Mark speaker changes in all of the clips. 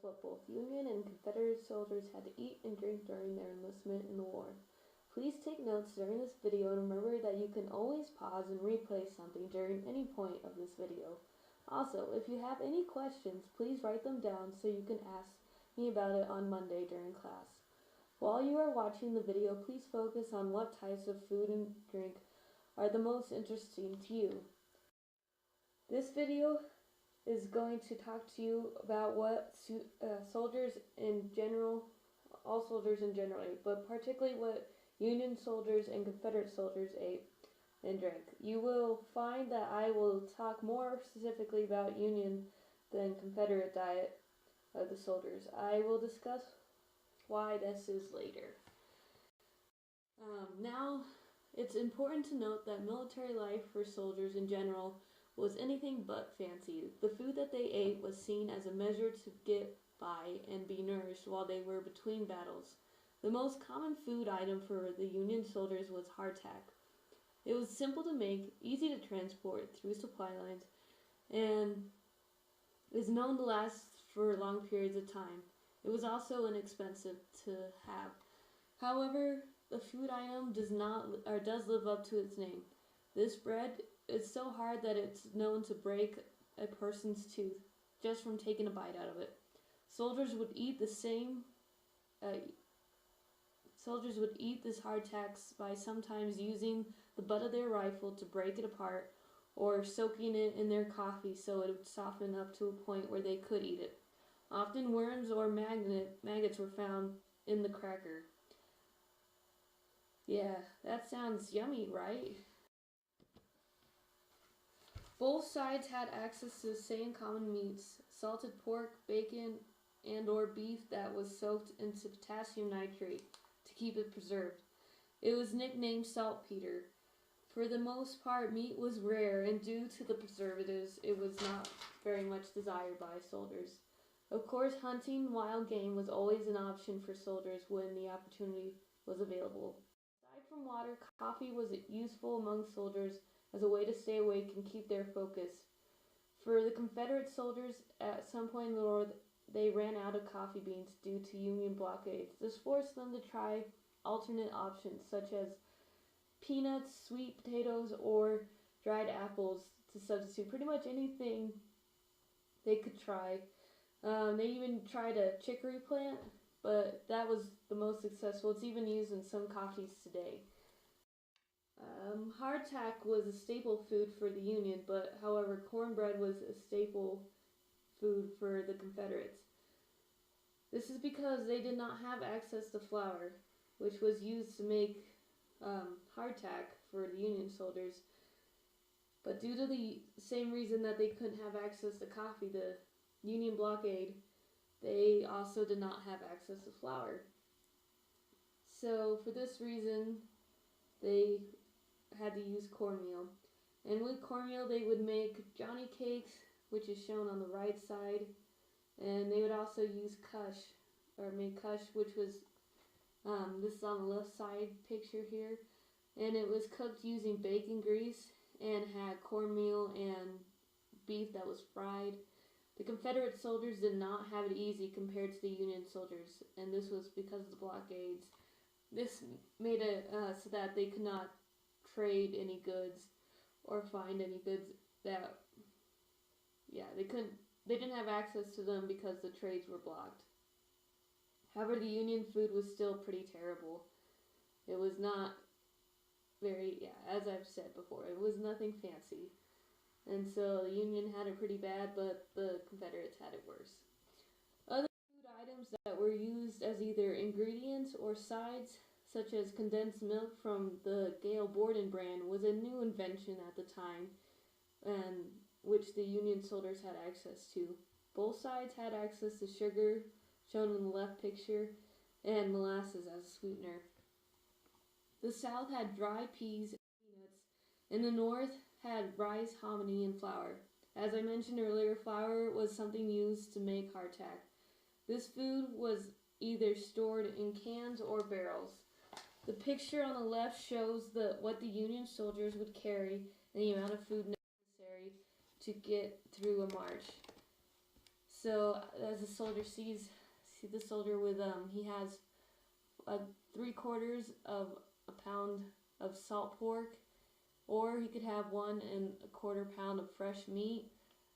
Speaker 1: what both Union and Confederate soldiers had to eat and drink during their enlistment in the war. Please take notes during this video and remember that you can always pause and replay something during any point of this video. Also, if you have any questions, please write them down so you can ask me about it on Monday during class. While you are watching the video, please focus on what types of food and drink are the most interesting to you. This video is going to talk to you about what soldiers in general, all soldiers in general ate, but particularly what Union soldiers and Confederate soldiers ate and drank. You will find that I will talk more specifically about Union than Confederate diet of the soldiers. I will discuss why this is later. Now, it's important to note that military life for soldiers in general was anything but fancy. The food that they ate was seen as a measure to get by and be nourished while they were between battles. The most common food item for the Union soldiers was hardtack. It was simple to make, easy to transport through supply lines, and is known to last for long periods of time. It was also inexpensive to have. However, the food item does live up to its name. This bread is so hard that it's known to break a person's tooth just from taking a bite out of it. Soldiers would eat this hardtack by sometimes using the butt of their rifle to break it apart or soaking it in their coffee so it would soften up to a point where they could eat it. Often worms or maggots were found in the cracker. Yeah, that sounds yummy, right? Both sides had access to the same common meats: salted pork, bacon, and or beef that was soaked into potassium nitrate to keep it preserved. It was nicknamed saltpeter. For the most part, meat was rare, and due to the preservatives, it was not very much desired by soldiers. Of course, hunting wild game was always an option for soldiers when the opportunity was available. Aside from water, coffee was useful among soldiers as a way to stay awake and keep their focus. For the Confederate soldiers, at some point in the war, they ran out of coffee beans due to Union blockades. This forced them to try alternate options such as peanuts, sweet potatoes, or dried apples to substitute pretty much anything they could try. They even tried a chicory plant, but that was the most successful. It's even used in some coffees today. Hardtack was a staple food for the Union, but however, cornbread was a staple food for the Confederates. This is because they did not have access to flour, which was used to make hardtack for the Union soldiers. But due to the same reason that they couldn't have access to coffee, the Union blockade, they also did not have access to flour. So for this reason, they had to use cornmeal. And with cornmeal, they would make Johnny cakes, which is shown on the right side. And they would also use kush, or make kush, which was, this is on the left side picture here. And it was cooked using bacon grease and had cornmeal and beef that was fried. The Confederate soldiers did not have it easy compared to the Union soldiers, and this was because of the blockades. This made it so that they could not trade any goods or find any goods that, they didn't have access to them because the trades were blocked. However, the Union food was still pretty terrible. It was not very, as I've said before, it was nothing fancy. And so the Union had it pretty bad, but the Confederates had it worse. Other food items that were used as either ingredients or sides, such as condensed milk from the Gale Borden brand, was a new invention at the time, and which the Union soldiers had access to. Both sides had access to sugar, shown in the left picture, and molasses as a sweetener. The South had dried peas and peanuts, and the North had rice, hominy, and flour. As I mentioned earlier, flour was something used to make hardtack. This food was either stored in cans or barrels. The picture on the left shows what the Union soldiers would carry and the amount of food necessary to get through a march. So as the soldier see the soldier with he has 3/4 of a pound of salt pork, or he could have 1 1/4 pound of fresh meat,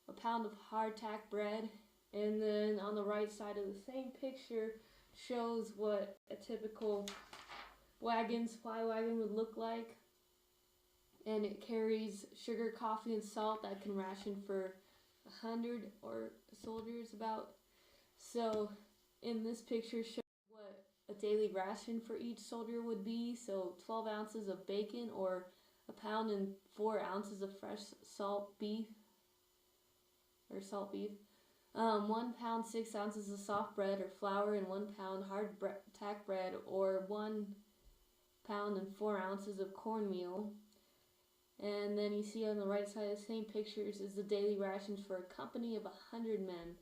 Speaker 1: a pound of hardtack bread, and then on the right side of the same picture shows what a typical supply wagon would look like. And it carries sugar, coffee, and salt that can ration for 100 or soldiers about. So in this picture shows what a daily ration for each soldier would be. So 12 ounces of bacon, or a pound and 4 ounces of fresh salt beef. 1 pound 6 ounces of soft bread or flour, and 1 pound hard-tack bread, or 1 pound and 4 ounces of cornmeal. And then you see on the right side of the same pictures is the daily rations for a company of 100 men.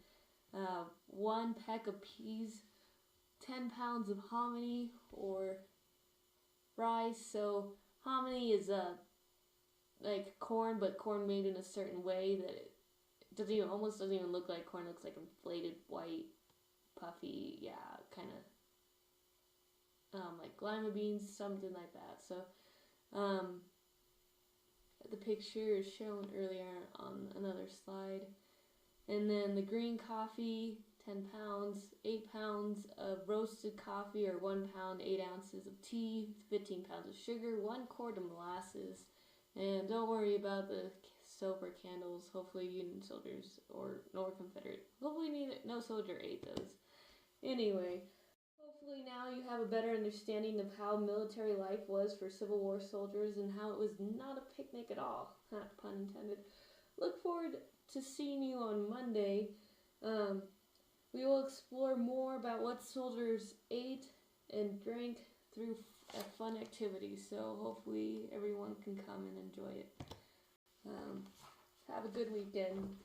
Speaker 1: 1 peck of peas, 10 pounds of hominy or rice. So hominy is like corn, but corn made in a certain way that it almost doesn't even look like corn. It looks like inflated, white, puffy, kind of like lima beans, something like that. So the picture is shown earlier on another slide. And then the green coffee, 10 pounds, 8 pounds of roasted coffee, or 1 pound, 8 ounces of tea, 15 pounds of sugar, 1 quart of molasses. And don't worry about the soap or candles. Hopefully Union soldiers nor Confederate. Hopefully no soldier ate those. Anyway, hopefully now you have a better understanding of how military life was for Civil War soldiers and how it was not a picnic at all. Pun intended. Look forward to seeing you on Monday. We will explore more about what soldiers ate and drank through fun activities. So hopefully everyone can come and enjoy it. Have a good weekend.